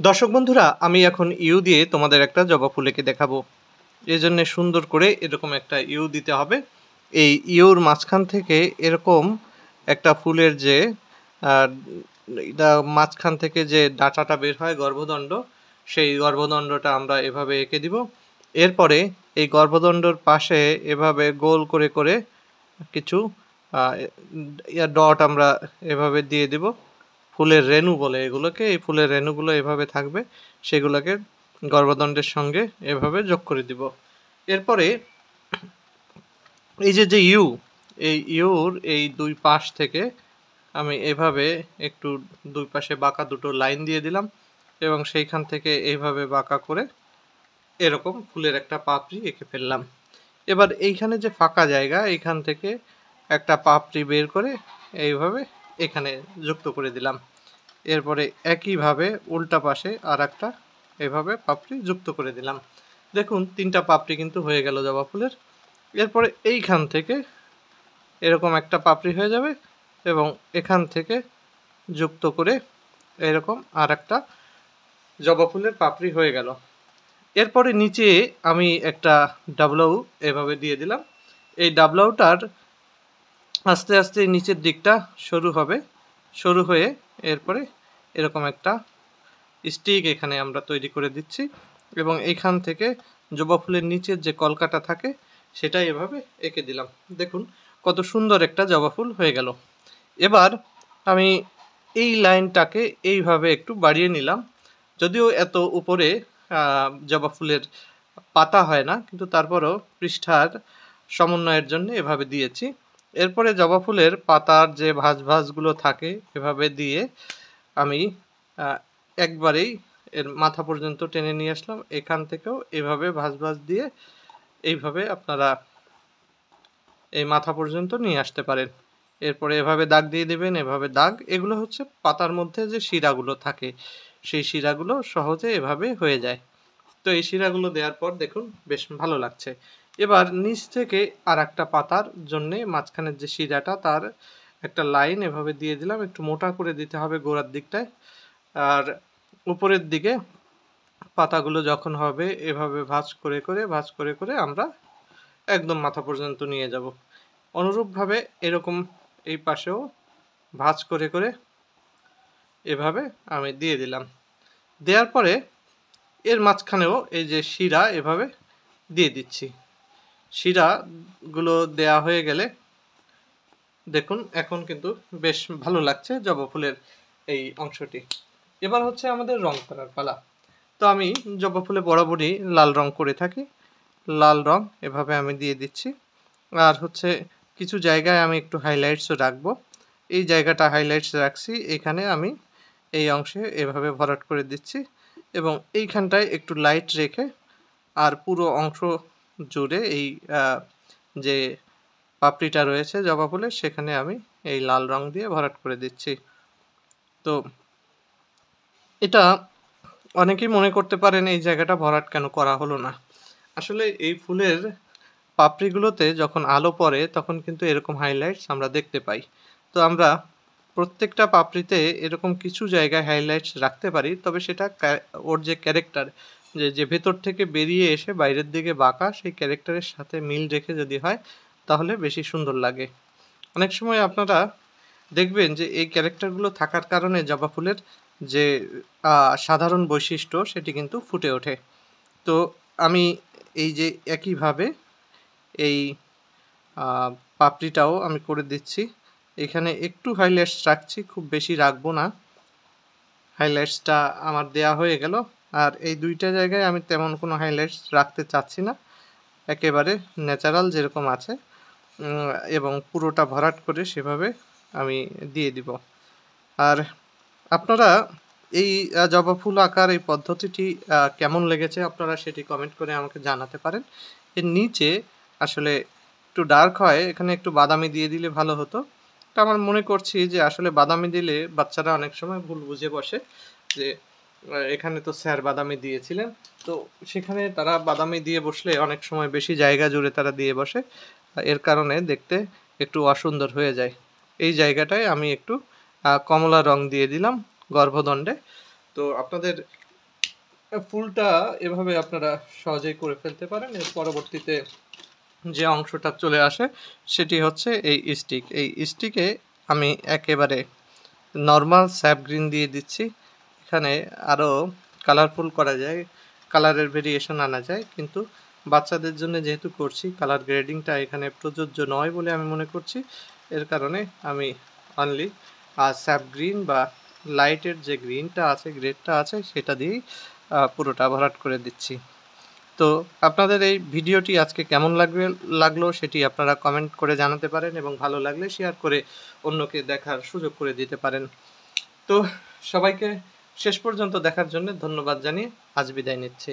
দর্শক বন্ধুরা, আমি এখন ইউ দিয়ে তোমাদের একটা জবা ফুল এঁকে দেখাবো। এজন্য সুন্দর করে এরকম একটা ইউ দিতে হবে। এই ইউর মাঝখান থেকে এরকম একটা ফুলের যে আহ, এটা মাঝখান থেকে যে ডাঁটাটা বের হয় গর্ভদণ্ড, সেই গর্ভদণ্ডটা আমরা এভাবে এঁকে দিব। এরপরে এই গর্ভদণ্ডর পাশে এভাবে গোল করে করে কিছু ডট আমরা এভাবে দিয়ে দিব। ফুলের রেণু বলে এগুলোকে। এই ফুলের রেণুগুলো এভাবে থাকবে, সেগুলোকে গর্ভদণ্ডের সঙ্গে এভাবে যোগ করে দিব। এরপরে এই যে ইউ, এই ইউর এই দুই পাশ থেকে আমি এভাবে একটু দুই পাশে বাঁকা দুটো লাইন দিয়ে দিলাম এবং সেইখান থেকে এইভাবে বাঁকা করে এরকম ফুলের একটা পাপড়ি এঁকে ফেললাম। এবার এইখানে যে ফাঁকা জায়গা, এইখান থেকে একটা পাপড়ি বের করে এইভাবে এখানে যুক্ত করে দিলাম। এরপরে একইভাবে উল্টা পাশে আর একটা এভাবে পাপড়ি যুক্ত করে দিলাম। দেখুন, তিনটা পাপড়ি কিন্তু হয়ে গেল জবা ফুলের। এরপরে এইখান থেকে এরকম একটা পাপড়ি হয়ে যাবে এবং এখান থেকে যুক্ত করে এরকম আর একটা জবা ফুলের পাপড়ি হয়ে গেল। এরপরে নিচে আমি একটা ডাবলাউ এভাবে দিয়ে দিলাম। এই ডাবলাউটার আস্তে আস্তে নিচের দিকটা সরু হবে, সরু হয়ে এরপরে এরকম একটা স্টিক এখানে আমরা তৈরি করে দিচ্ছি এবং এইখান থেকে জবা ফুলের নিচের যে কলকাটা থাকে সেটা এভাবে এঁকে দিলাম। দেখুন কত সুন্দর একটা জবা ফুল হয়ে গেল। এবার আমি এই লাইনটাকে এইভাবে একটু বাড়িয়ে নিলাম। যদিও এত উপরে জবা ফুলের পাতা হয় না, কিন্তু তারপরও পৃষ্ঠার সমন্বয়ের জন্য এভাবে দিয়েছি। এরপরে জবা ফুলের পাতার যে ভাঁজ ভাঁজগুলো থাকে এভাবে দিয়ে আমি একবারেই এর মাথা পর্যন্ত টেনে নিয়ে আসলাম। এখান থেকেও এভাবে ভাঁজ ভাঁজ দিয়ে এইভাবে আপনারা এই মাথা পর্যন্ত নিয়ে আসতে পারেন। এরপরে এভাবে দাগ দিয়ে দেবেন, এভাবে দাগ। এগুলো হচ্ছে পাতার মধ্যে যে শিরাগুলো থাকে, সেই শিরাগুলো সহজে এভাবে হয়ে যায়। তো এই শিরাগুলো দেওয়ার পর দেখুন বেশ ভালো লাগছে। এবার নিচ থেকে আর একটা পাতার জন্যে মাঝখানের যে শিরাটা তার একটা লাইন এভাবে দিয়ে দিলাম। একটু মোটা করে দিতে হবে গোড়ার দিকটায়। আর উপরের দিকে পাতাগুলো যখন হবে এভাবে ভাঁজ করে করে ভাঁজ করে করে আমরা একদম মাথা পর্যন্ত নিয়ে যাব। অনুরূপভাবে এরকম এই পাশেও ভাঁজ করে করে এভাবে আমি দিয়ে দিলাম। দেওয়ার পরে এর মাঝখানেও এই যে শিরা এভাবে দিয়ে দিচ্ছি। শিরাগুলো দেয়া হয়ে গেলে দেখুন এখন কিন্তু বেশ ভালো লাগছে জবা ফুলের এই অংশটি। এবার হচ্ছে আমাদের রং করার পালা। তো আমি জবা ফুলে বরাবরই লাল রং করে থাকি। লাল রং এভাবে আমি দিয়ে দিচ্ছি। আর হচ্ছে কিছু জায়গায় আমি একটু হাইলাইটসও রাখবো। এই জায়গাটা হাইলাইটস রাখছি, এখানে আমি এই অংশে এভাবে ভরাট করে দিচ্ছি এবং এইখানটায় একটু লাইট রেখে আর পুরো অংশ জুড়ে এই যে পাপড়িটা রয়েছে জবা ফুলের সেখানে আমি এই লাল রং দিয়ে ভরাট করে দিচ্ছি। তো এটা অনেকেই মনে করতে পারেন এই জায়গাটা ভরাট কেন করা হলো না। আসলে এই ফুলের পাপড়িগুলোতে যখন আলো পড়ে তখন কিন্তু এরকম হাইলাইটস আমরা দেখতে পাই। তো আমরা প্রত্যেকটা পাপড়িতে এরকম কিছু জায়গায় হাইলাইটস রাখতে পারি, তবে সেটা ওর যে ক্যারেক্টার, যে ভেতর থেকে বেরিয়ে এসে বাইরের দিকে বাঁকা, সেই ক্যারেক্টারের সাথে মিল রেখে যদি হয় তাহলে বেশি সুন্দর লাগে। অনেক সময় আপনারা দেখবেন যে এই ক্যারেক্টারগুলো থাকার কারণে জবা ফুলের যে সাধারণ বৈশিষ্ট্য সেটি কিন্তু ফুটে ওঠে। তো আমি এই যে একইভাবে এই পাপড়িটাও আমি করে দিচ্ছি। এখানে একটু হাইলাইটস রাখছি, খুব বেশি রাখবো না। হাইলাইটসটা আমার দেয়া হয়ে গেল। আর এই দুইটা জায়গায় আমি তেমন কোনো হাইলাইটস রাখতে চাচ্ছি না, একেবারে ন্যাচারাল যেরকম আছে এবং পুরোটা ভরাট করে সেভাবে আমি দিয়ে দিব। আর আপনারা এই জবা ফুল আঁকার এই পদ্ধতিটি কেমন লেগেছে আপনারা সেটি কমেন্ট করে আমাকে জানাতে পারেন। এর নিচে আসলে একটু ডার্ক হয়, এখানে একটু বাদামি দিয়ে দিলে ভালো হতো। তো আমার মনে করছি যে আসলে বাদামি দিলে বাচ্চারা অনেক সময় ভুল বুঝে বসে যে এখানে তো স্যার বাদামি দিয়েছিলেন, তো সেখানে তারা বাদামি দিয়ে বসলে অনেক সময় বেশি জায়গা জুড়ে তারা দিয়ে বসে, এর কারণে দেখতে একটু অসুন্দর হয়ে যায়। এই জায়গাটায় আমি একটু কমলা রং দিয়ে দিলাম গর্ভদণ্ডে। তো আপনাদের ফুলটা এভাবে আপনারা সহজেই করে ফেলতে পারেন। এর পরবর্তীতে যে অংশটা চলে আসে সেটি হচ্ছে এই স্টিক। এই স্টিকে আমি একেবারে নর্মাল স্যাপ গ্রিন দিয়ে দিচ্ছি। এখানে আরও কালারফুল করা যায়, কালারের ভেরিয়েশন আনা যায়, কিন্তু বাচ্চাদের জন্য যেহেতু করছি কালার গ্রেডিংটা এখানে প্রযোজ্য নয় বলে আমি মনে করছি। এর কারণে আমি অনলি স্যাপ গ্রিন বা লাইটের যে গ্রিনটা আছে, গ্রেডটা আছে, সেটা দিয়েই পুরোটা ভরাট করে দিচ্ছি। তো আপনাদের এই ভিডিওটি আজকে কেমন লাগলো সেটি আপনারা কমেন্ট করে জানাতে পারেন, এবং ভালো লাগলে শেয়ার করে অন্যকে দেখার সুযোগ করে দিতে পারেন। তো সবাইকে শেষ পর্যন্ত দেখার জন্য ধন্যবাদ জানিয়ে আজ বিদায় নিচ্ছি।